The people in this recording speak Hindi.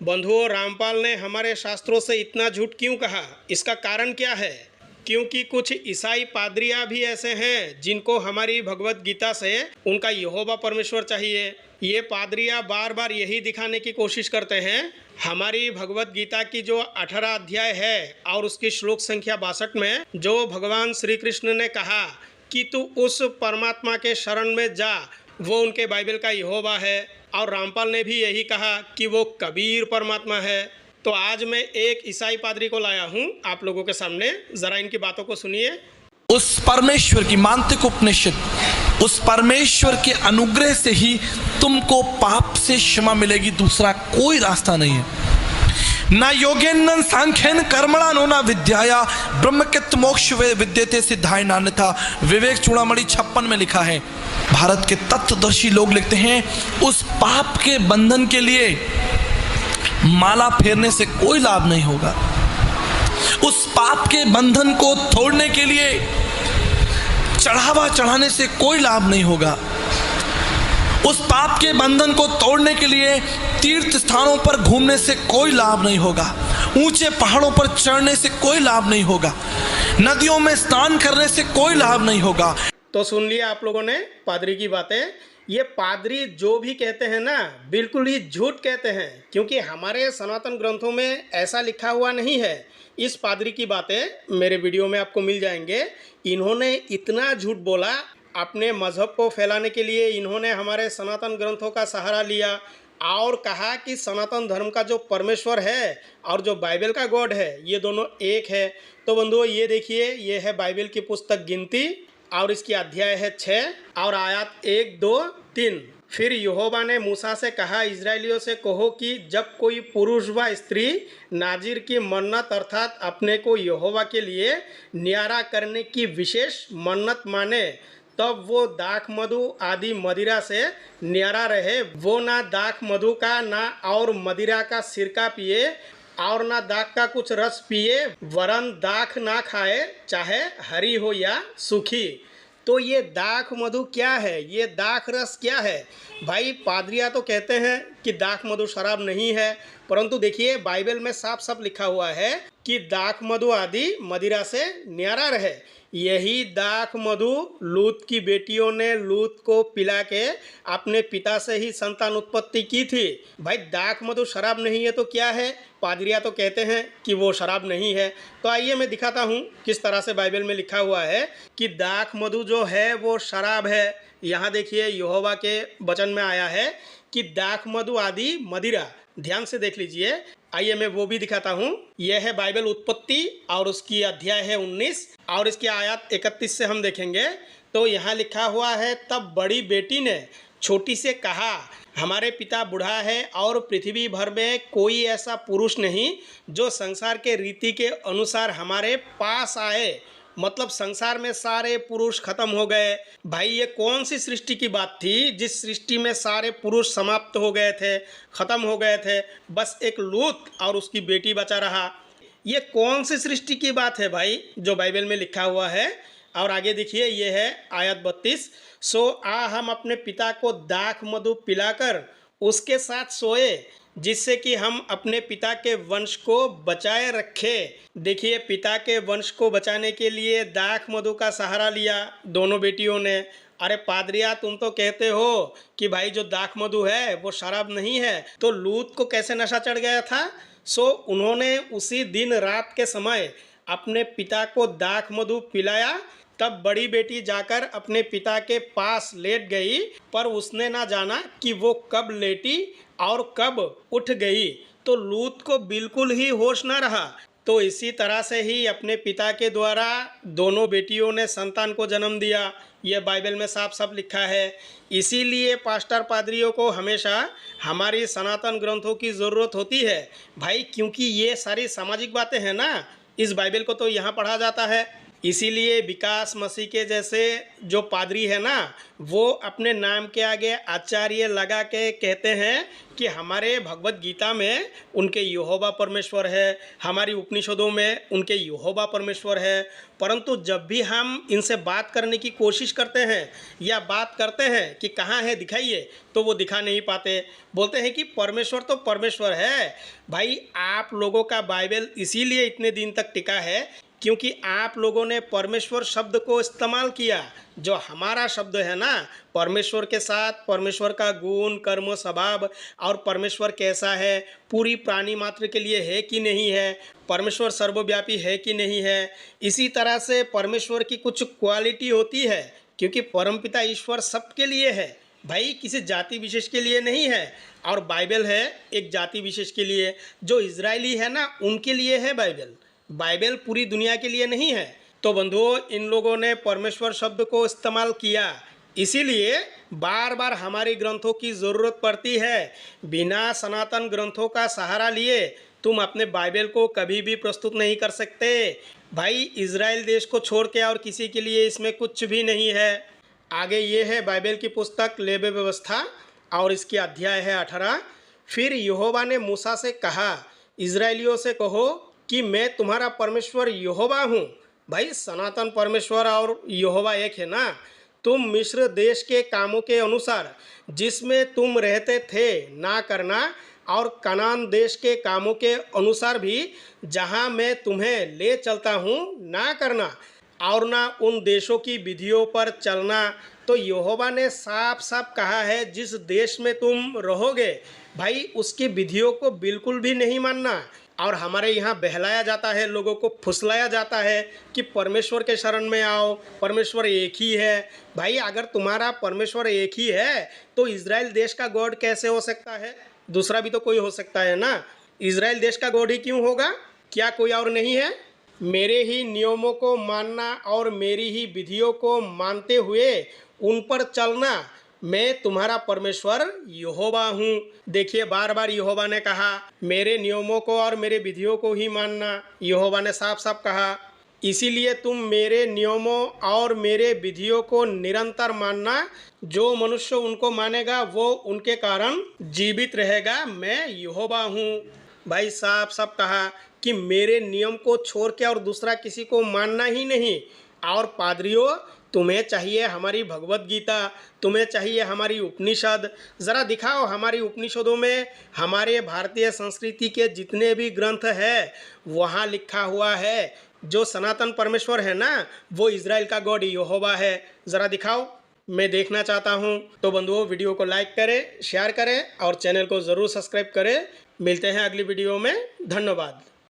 बंधुओं, रामपाल ने हमारे शास्त्रों से इतना झूठ क्यों कहा? इसका कारण क्या है? क्योंकि कुछ ईसाई पादरियाँ भी ऐसे हैं जिनको हमारी भगवत गीता से उनका यहोवा परमेश्वर चाहिए। ये पादरियाँ बार बार यही दिखाने की कोशिश करते हैं। हमारी भगवत गीता की जो 18 अध्याय है और उसकी श्लोक संख्या 62 में जो भगवान श्री कृष्ण ने कहा कि तू उस परमात्मा के शरण में जा, वो उनके बाइबल का यहोवा है। और रामपाल ने भी यही कहा कि वो कबीर परमात्मा है। तो आज मैं एक ईसाई पादरी को लाया हूँ आप लोगों के सामने, जरा इनकी बातों को सुनिए। उस परमेश्वर की मांत्रिक उपनिषद, उस परमेश्वर के अनुग्रह से ही तुमको पाप से क्षमा मिलेगी, दूसरा कोई रास्ता नहीं है। ना योगेन सांख्यन कर्मणानो ना विद्याया ब्रह्मकित मोक्ष विद्यते सिद्धाय नान्यथा। विवेक चूड़ामणि 56 में लिखा है। भारत के तत्वदर्शी लोग लिखते हैं उस पाप के बंधन के लिए माला फेरने से कोई लाभ नहीं होगा। उस पाप के बंधन को तोड़ने के लिए चढ़ावा चढ़ाने से कोई लाभ नहीं होगा। उस पाप के बंधन को तोड़ने के लिए तीर्थ स्थानों पर घूमने से कोई लाभ नहीं होगा। ऊंचे पहाड़ों पर चढ़ने से कोई लाभ नहीं होगा। नदियों में स्नान करने से कोई लाभ नहीं होगा। तो सुन लिया आप लोगों ने पादरी की बातें। ये पादरी जो भी कहते हैं ना, बिल्कुल ही झूठ कहते हैं, क्योंकि हमारे सनातन ग्रंथों में ऐसा लिखा हुआ नहीं है। इस पादरी की बातें मेरे वीडियो में आपको मिल जाएंगे। इन्होंने इतना झूठ बोला, अपने मज़हब को फैलाने के लिए इन्होंने हमारे सनातन ग्रंथों का सहारा लिया और कहा कि सनातन धर्म का जो परमेश्वर है और जो बाइबल का गॉड है, ये दोनों एक है। तो बंधुओं, ये देखिए, ये है बाइबल की पुस्तक गिनती और इसकी अध्याय है 6 और आयत 1, 2, 3। फिर यहोवा ने मूसा से कहा, इजराइलियों से कहो कि जब कोई पुरुष व स्त्री नाजिर की मन्नत अर्थात अपने को यहोवा के लिए न्यारा करने की विशेष मन्नत माने, तब वो दाख मधु आदि मदिरा से न्यारा रहे। वो ना दाख मधु का ना और मदिरा का सिरका पिए और ना दाख का कुछ रस पिए, वरन दाख ना खाए, चाहे हरी हो या सूखी। तो ये दाख मधु क्या है? ये दाख रस क्या है? भाई, पादरिया तो कहते हैं कि दाख मधु शराब नहीं है, परंतु देखिए बाइबल में साफ साफ लिखा हुआ है कि दाख मधु आदि मदिरा से न्यारा रहे। यही दाख मधु लूत की बेटियों ने लूत को पिला के अपने पिता से ही संतान उत्पत्ति की थी। भाई, दाख मधु शराब नहीं है तो क्या है? पादरिया तो कहते हैं कि वो शराब नहीं है। तो आइए मैं दिखाता हूँ किस तरह से बाइबल में लिखा हुआ है कि दाख मधु जो है वो शराब है। यहाँ देखिए यहोवा के वचन में आया है कि दाख मधु आदि मदिरा। ध्यान से देख लीजिए। आइए मैं वो भी दिखाता हूँ। यह है बाइबल उत्पत्ति और उसकी अध्याय है 19 और इसकी आयत 31 से हम देखेंगे। तो यहाँ लिखा हुआ है, तब बड़ी बेटी ने छोटी से कहा, हमारे पिता बूढ़ा है और पृथ्वी भर में कोई ऐसा पुरुष नहीं जो संसार के रीति के अनुसार हमारे पास आए। मतलब संसार में सारे पुरुष खत्म हो गए। भाई, ये कौन सी सृष्टि की बात थी जिस सृष्टि में सारे पुरुष समाप्त हो गए थे, खत्म हो गए थे? बस एक लूत और उसकी बेटी बचा रहा। ये कौन सी सृष्टि की बात है भाई जो बाइबल में लिखा हुआ है? और आगे देखिए, ये है आयत 32। सो हम अपने पिता को दाख मधु पिलाकर उसके साथ सोए, जिससे कि हम अपने पिता के वंश को बचाए रखें। देखिए, पिता के वंश को बचाने के लिए दाख मधु का सहारा लिया दोनों बेटियों ने। अरे पादरिया, तुम तो कहते हो कि भाई जो दाख मधु है वो शराब नहीं है, तो लूत को कैसे नशा चढ़ गया था? सो उन्होंने उसी दिन रात के समय अपने पिता को दाख मधु पिलाया। तब बड़ी बेटी जाकर अपने पिता के पास लेट गई, पर उसने ना जाना कि वो कब लेटी और कब उठ गई। तो लूत को बिल्कुल ही होश ना रहा। तो इसी तरह से ही अपने पिता के द्वारा दोनों बेटियों ने संतान को जन्म दिया। यह बाइबल में साफ साफ लिखा है। इसीलिए पास्टर पादरियों को हमेशा हमारी सनातन ग्रंथों की ज़रूरत होती है भाई, क्योंकि ये सारी सामाजिक बातें हैं ना, इस बाइबल को तो यहाँ पढ़ा जाता है। इसीलिए विकास मसीह के जैसे जो पादरी है ना, वो अपने नाम के आगे आचार्य लगा के कहते हैं कि हमारे भगवत गीता में उनके यहोवा परमेश्वर है, हमारी उपनिषदों में उनके यहोवा परमेश्वर है। परंतु जब भी हम इनसे बात करने की कोशिश करते हैं या बात करते हैं कि कहाँ है दिखाइए, तो वो दिखा नहीं पाते। बोलते हैं कि परमेश्वर तो परमेश्वर है। भाई, आप लोगों का बाइबल इसीलिए इतने दिन तक टिका है क्योंकि आप लोगों ने परमेश्वर शब्द को इस्तेमाल किया। जो हमारा शब्द है ना, परमेश्वर के साथ परमेश्वर का गुण, कर्म, स्वभाव और परमेश्वर कैसा है, पूरी प्राणी मात्र के लिए है कि नहीं है, परमेश्वर सर्वव्यापी है कि नहीं है। इसी तरह से परमेश्वर की कुछ क्वालिटी होती है, क्योंकि परमपिता ईश्वर सबके लिए है भाई, किसी जाति विशेष के लिए नहीं है। और बाइबल है एक जाति विशेष के लिए, जो इजरायली है ना, उनके लिए है बाइबल। बाइबल पूरी दुनिया के लिए नहीं है। तो बंधुओं, इन लोगों ने परमेश्वर शब्द को इस्तेमाल किया, इसीलिए बार बार हमारी ग्रंथों की ज़रूरत पड़ती है। बिना सनातन ग्रंथों का सहारा लिए तुम अपने बाइबल को कभी भी प्रस्तुत नहीं कर सकते। भाई, इजराइल देश को छोड़ के और किसी के लिए इसमें कुछ भी नहीं है। आगे ये है बाइबल की पुस्तक लेवी व्यवस्था और इसकी अध्याय है 18। फिर यहोवा ने मूसा से कहा, इजराइलियों से कहो कि मैं तुम्हारा परमेश्वर यहोवा हूँ। भाई, सनातन परमेश्वर और यहोवा एक है ना। तुम मिस्र देश के कामों के अनुसार जिसमें तुम रहते थे ना करना, और कनान देश के कामों के अनुसार भी जहाँ मैं तुम्हें ले चलता हूँ ना करना, और ना उन देशों की विधियों पर चलना। तो यहोवा ने साफ साफ कहा है, जिस देश में तुम रहोगे भाई, उसकी विधियों को बिल्कुल भी नहीं मानना। और हमारे यहाँ बहलाया जाता है, लोगों को फुसलाया जाता है कि परमेश्वर के शरण में आओ, परमेश्वर एक ही है। भाई, अगर तुम्हारा परमेश्वर एक ही है तो इजराइल देश का गॉड कैसे हो सकता है? दूसरा भी तो कोई हो सकता है ना। इजराइल देश का गॉड ही क्यों होगा? क्या कोई और नहीं है? मेरे ही नियमों को मानना और मेरी ही विधियों को मानते हुए उन पर चलना, मैं तुम्हारा परमेश्वर यहोवा हूँ। देखिए, बार बार यहोवा ने कहा मेरे नियमों को और मेरे विधियों को ही मानना। यहोवा ने साफ साफ कहा, इसीलिए तुम मेरे नियमों और मेरे विधियों को निरंतर मानना। जो मनुष्य उनको मानेगा वो उनके कारण जीवित रहेगा। मैं यहोवा हूँ। भाई, साफ साफ कहा कि मेरे नियम को छोड़ के और दूसरा किसी को मानना ही नहीं। और पादरियों, तुम्हें चाहिए हमारी भगवत गीता, तुम्हें चाहिए हमारी उपनिषद। ज़रा दिखाओ हमारी उपनिषदों में हमारे भारतीय संस्कृति के जितने भी ग्रंथ हैं वहाँ लिखा हुआ है जो सनातन परमेश्वर है ना, वो इजराइल का गॉड यहोवा है। ज़रा दिखाओ, मैं देखना चाहता हूँ। तो बंधुओं, वीडियो को लाइक करें, शेयर करें और चैनल को ज़रूर सब्सक्राइब करें। मिलते हैं अगली वीडियो में। धन्यवाद।